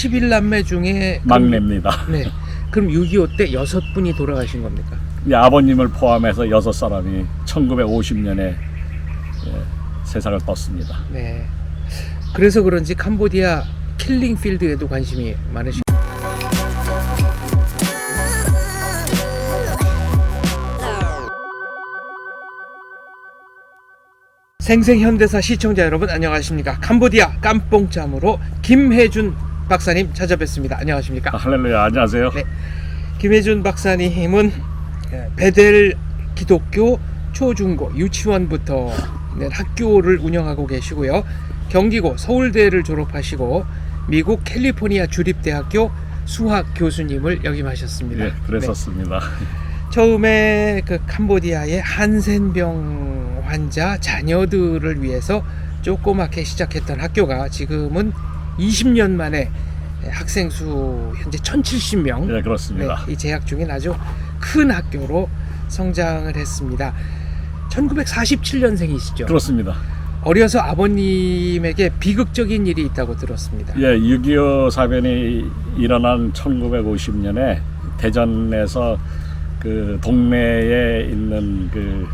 11남매 중에 막내입니다. 네. 그럼 6.25 때 6분이 돌아가신 겁니까? 아버님을 포함해서 6사람이 1950년에 세상을 떴습니다. 네. 그래서 그런지 캄보디아 킬링 필드에도 관심이 많으시고 생생현대사 시청자 여러분 안녕하십니까? 캄보디아 깜뽕짬으로 김혜준 박사님 찾아뵙습니다. 안녕하십니까? 할렐루야, 안녕하세요. 네. 김혜준 박사님은 베델 기독교 초중고 유치원부터 학교를 운영하고 계시고요. 경기고 서울대를 졸업하시고 미국 캘리포니아 주립대학교 수학 교수님을 역임하셨습니다. 네, 그랬었습니다. 처음에 그 캄보디아의 한센병 환자 자녀들을 위해서 조그맣게 시작했던 학교가 지금은 20년 만에 학생 수 현재 1070명. 네, 그렇습니다. 이 재학 중인 아주 큰 학교로 성장을 했습니다. 1947년생이시죠? 그렇습니다. 어려서 아버님에게 비극적인 일이 있다고 들었습니다. 예, 6.25 사변이 일어난 1950년에 대전에서 그 동네에 있는 그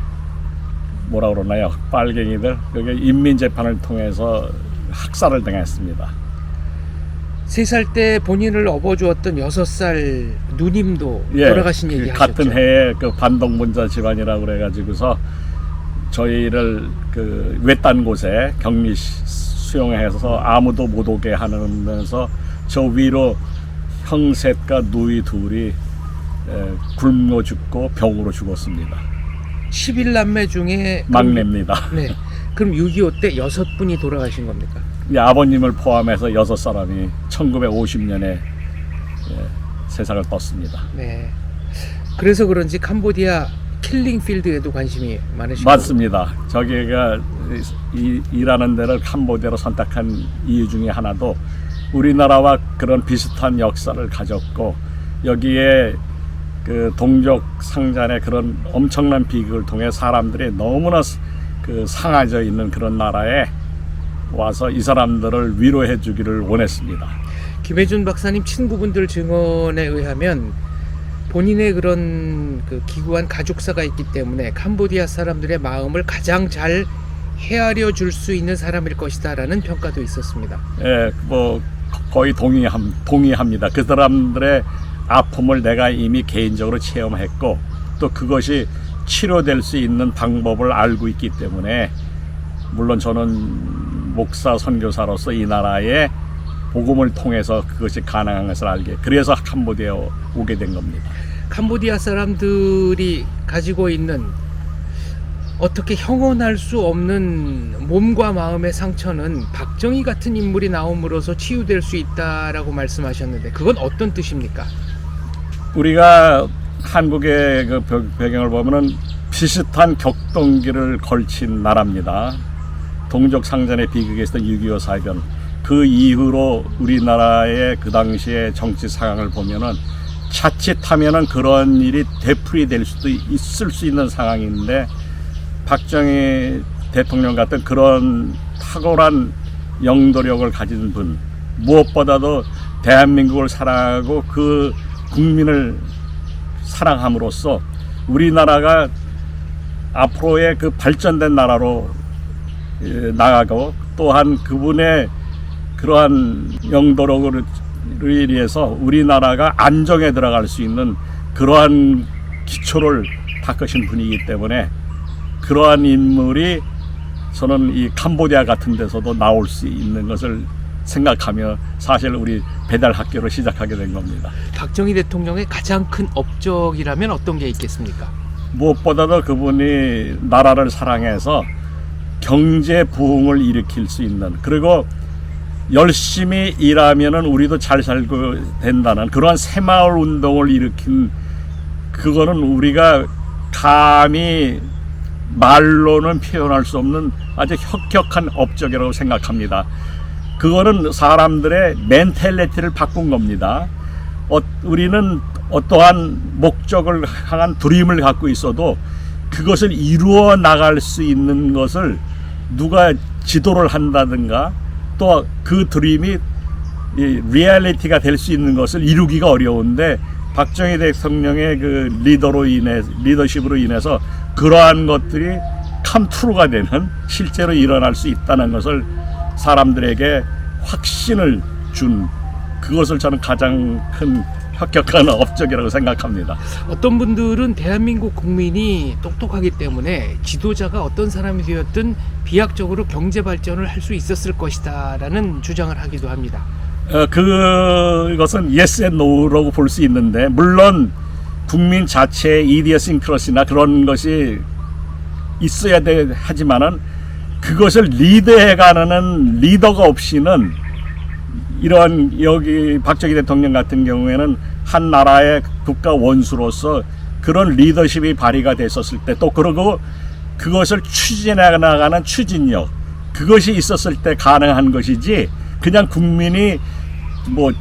뭐라 그러나요? 빨갱이들 여기 인민재판을 통해서 학살을 당했습니다. 3살 때 본인을 업어주었던 6살 누님도 돌아가신 얘기 하셨죠? 같은 해에 그 반동분자 집안이라고 그래가지고서 저희를 그 외딴 곳에 격리 수용해서 아무도 못 오게 하면서 저 위로 형 셋과 누이 둘이 굶어 죽고 병으로 죽었습니다. 11남매 중에 막내입니다. 네. 그럼 6.25 때 6분이 돌아가신 겁니까? 아버님을 포함해서 6사람이 1950년에 세상을 떴습니다. 네. 그래서 그런지 캄보디아 킬링 필드에도 관심이 많으시고 맞습니다. 저기가 일하는 데를 캄보디아로 선택한 이유 중에 하나도 우리나라와 그런 비슷한 역사를 가졌고 여기에 그 동족 상잔의 그런 엄청난 비극을 통해 사람들이 너무나 그 상하져 있는 그런 나라에 와서 이 사람들을 위로해 주기를 원했습니다. 김혜준 박사님 친구분들 증언에 의하면 본인의 그런 그 기구한 가족사가 있기 때문에 캄보디아 사람들의 마음을 가장 잘 헤아려 줄 수 있는 사람일 것이다라는 평가도 있었습니다. 예, 뭐 거의 동의합니다. 그 사람들의 아픔을 내가 이미 개인적으로 체험했고 또 그것이 치료될 수 있는 방법을 알고 있기 때문에 물론 저는 목사 선교사로서 이 나라의 복음을 통해서 그것이 가능한 것을 알게 그래서 캄보디아에 오게 된 겁니다. 캄보디아 사람들이 가지고 있는 어떻게 형언할 수 없는 몸과 마음의 상처는 박정희 같은 인물이 나옴으로써 치유될 수 있다라고 말씀하셨는데 그건 어떤 뜻입니까? 우리가 한국의 그 배경을 보면은 비슷한 격동기를 걸친 나라입니다. 동족 상잔의 비극에 있었던 6.25 사변 그 이후로 우리나라의 그 당시의 정치 상황을 보면은 자칫하면은 그런 일이 되풀이될 수도 있을 수 있는 상황인데 박정희 대통령 같은 그런 탁월한 영도력을 가진 분 무엇보다도 대한민국을 사랑하고 그 국민을 사랑함으로써 우리나라가 앞으로의 그 발전된 나라로 나가고 또한 그분의 그러한 영도력을 위해서 우리나라가 안정에 들어갈 수 있는 그러한 기초를 닦으신 분이기 때문에 그러한 인물이 저는 이 캄보디아 같은 데서도 나올 수 있는 것을 생각하며 사실 우리 배달 학교를 시작하게 된 겁니다. 박정희 대통령의 가장 큰 업적이라면 어떤 게 있겠습니까? 무엇보다도 그분이 나라를 사랑해서 경제 부흥을 일으킬 수 있는 그리고 열심히 일하면은 우리도 잘 살고 된다는 그러한 새마을 운동을 일으킨 그거는 우리가 감히 말로는 표현할 수 없는 아주 혁혁한 업적이라고 생각합니다. 그거는 사람들의 멘탈리티를 바꾼 겁니다. 우리는 어떠한 목적을 향한 드림을 갖고 있어도 그것을 이루어 나갈 수 있는 것을 누가 지도를 한다든가 또 그 드림이 이 리얼리티가 될 수 있는 것을 이루기가 어려운데 박정희 대통령의 그 리더십으로 인해서 그러한 것들이 컴트루가 되는 실제로 일어날 수 있다는 것을 사람들에게 확신을 준 그것을 저는 가장 큰 혁혁한 업적이라고 생각합니다. 어떤 분들은 대한민국 국민이 똑똑하기 때문에 지도자가 어떤 사람이 되었든 비약적으로 경제 발전을 할 수 있었을 것이다라는 주장을 하기도 합니다. 그것은 yes and no라고 볼 수 있는데 물론 국민 자체의 이디어싱크러시나 그런 것이 있어야 하지만은 그것을 리드해가는 리더가 없이는 이런 여기 박정희 대통령 같은 경우에는 한 나라의 국가 원수로서 그런 리더십이 발휘가 됐었을 때 또 그러고 그것을 추진해 나가는 추진력 그것이 있었을 때 가능한 것이지 그냥 국민이 뭐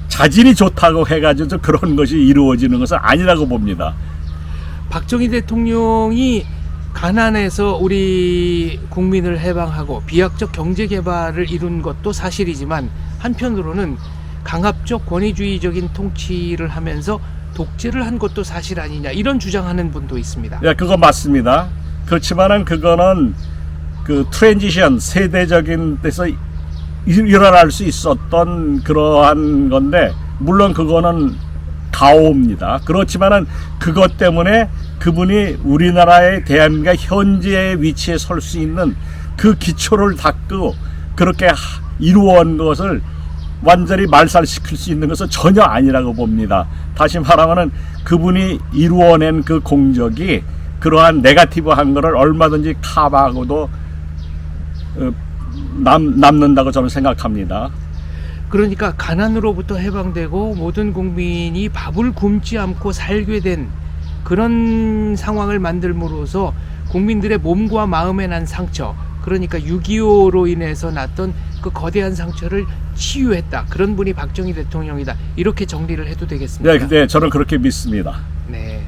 자질이 좋다고 해가지고 그런 것이 이루어지는 것은 아니라고 봅니다. 박정희 대통령이 가난에서 우리 국민을 해방하고 비약적 경제 개발을 이룬 것도 사실이지만 한편으로는 강압적 권위주의적인 통치를 하면서 독재를 한 것도 사실 아니냐 이런 주장하는 분도 있습니다. 예, 그거 맞습니다. 그렇지만은 그거는 그 트랜지션 세대적인 데서 일어날 수 있었던 그러한 건데 물론 그거는 가오입니다. 그렇지만은 그것 때문에 그분이 우리나라의 대한민국 현재의 위치에 설 수 있는 그 기초를 닦고 그렇게 이루어온 것을 완전히 말살시킬 수 있는 것은 전혀 아니라고 봅니다. 다시 말하면은 그분이 이루어낸 그 공적이 그러한 네거티브한 거를 얼마든지 커버하고도 남는다고 저는 생각합니다. 그러니까 가난으로부터 해방되고 모든 국민이 밥을 굶지 않고 살게 된 그런 상황을 만들므로써 국민들의 몸과 마음에 난 상처, 그러니까 6.25로 인해서 났던 그 거대한 상처를 치유했다. 그런 분이 박정희 대통령이다. 이렇게 정리를 해도 되겠습니까? 네, 근데 저는 그렇게 믿습니다. 네.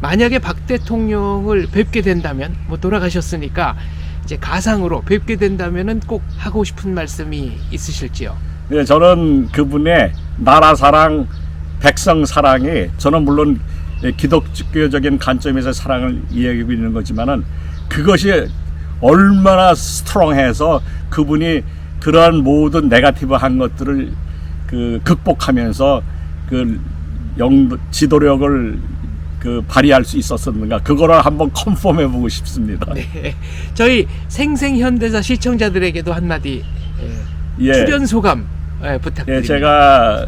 만약에 박 대통령을 뵙게 된다면, 뭐 돌아가셨으니까 이제 가상으로 뵙게 된다면은 꼭 하고 싶은 말씀이 있으실지요? 네, 저는 그분의 나라 사랑, 백성 사랑이 저는 물론 기독교적인 관점에서 사랑을 이야기하고 있는 거지만은 그것이 얼마나 스트롱해서 그분이 그러한 모든 네거티브한 것들을 그 극복하면서 그 지도력을 그 발휘할 수 있었었는가 그거를 한번 컨펌해보고 싶습니다. 네, 저희 생생현대사 시청자들에게도 한마디 예. 출연 소감 부탁드립니다. 예, 제가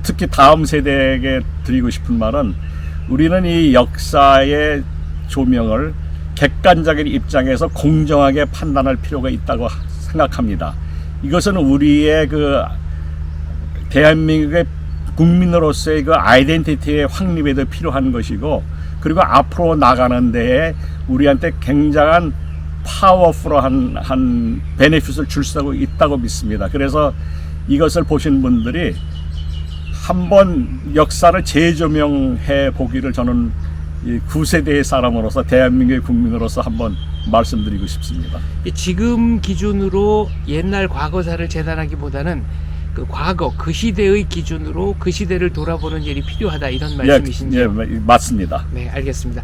특히 다음 세대에게 드리고 싶은 말은 우리는 이 역사의 조명을 객관적인 입장에서 공정하게 판단할 필요가 있다고 생각합니다. 이것은 우리의 그 대한민국의 국민으로서의 그 아이덴티티의 확립에도 필요한 것이고 그리고 앞으로 나가는 데에 우리한테 굉장한 파워풀한 베네핏을 줄 수 있다고 믿습니다. 그래서 이것을 보신 분들이 한번 역사를 재조명해 보기를 저는 이 9세대의 사람으로서 대한민국의 국민으로서 한번 말씀드리고 싶습니다. 지금 기준으로 옛날 과거사를 재단하기보다는 그 과거 그 시대의 기준으로 그 시대를 돌아보는 일이 필요하다 이런 말씀이신지요? 예, 맞습니다. 네, 알겠습니다.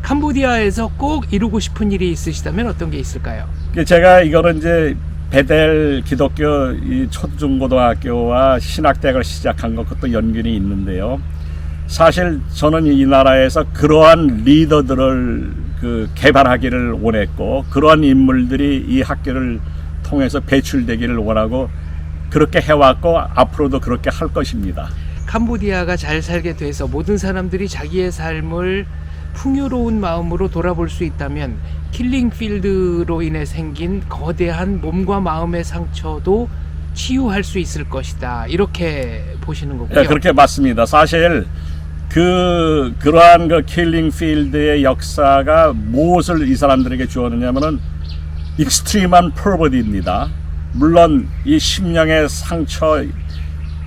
캄보디아에서 꼭 이루고 싶은 일이 있으시다면 어떤 게 있을까요? 제가 이거는 이제 베델 기독교 이 초중고등학교와 신학대학을 시작한 것도 연결이 있는데요. 사실 저는 이 나라에서 그러한 리더들을 그 개발하기를 원했고 그러한 인물들이 이 학교를 통해서 배출되기를 원하고 그렇게 해왔고 앞으로도 그렇게 할 것입니다. 캄보디아가 잘 살게 돼서 모든 사람들이 자기의 삶을 풍요로운 마음으로 돌아볼 수 있다면 킬링필드로 인해 생긴 거대한 몸과 마음의 상처도 치유할 수 있을 것이다. 이렇게 보시는 거고요. 네, 그렇게 맞습니다. 사실 그러한 그 킬링필드의 역사가 무엇을 이 사람들에게 주었느냐면은 익스트림한 포버티입니다. 물론 이 심령의 상처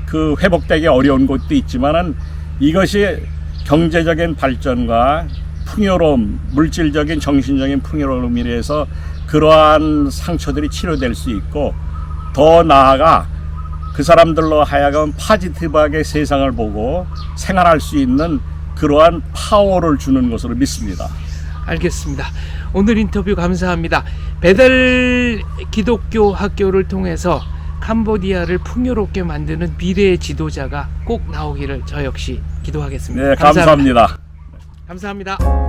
그 회복되기 어려운 곳도 있지만은 이것이 경제적인 발전과 풍요로움, 물질적인 정신적인 풍요로움에 의해서 그러한 상처들이 치료될 수 있고 더 나아가 그 사람들로 하여금 파지티브하게 세상을 보고 생활할 수 있는 그러한 파워를 주는 것으로 믿습니다. 알겠습니다. 오늘 인터뷰 감사합니다. 베델 기독교 학교를 통해서 캄보디아를 풍요롭게 만드는 미래의 지도자가 꼭 나오기를 저 역시 기도하겠습니다. 네, 감사합니다. 감사합니다.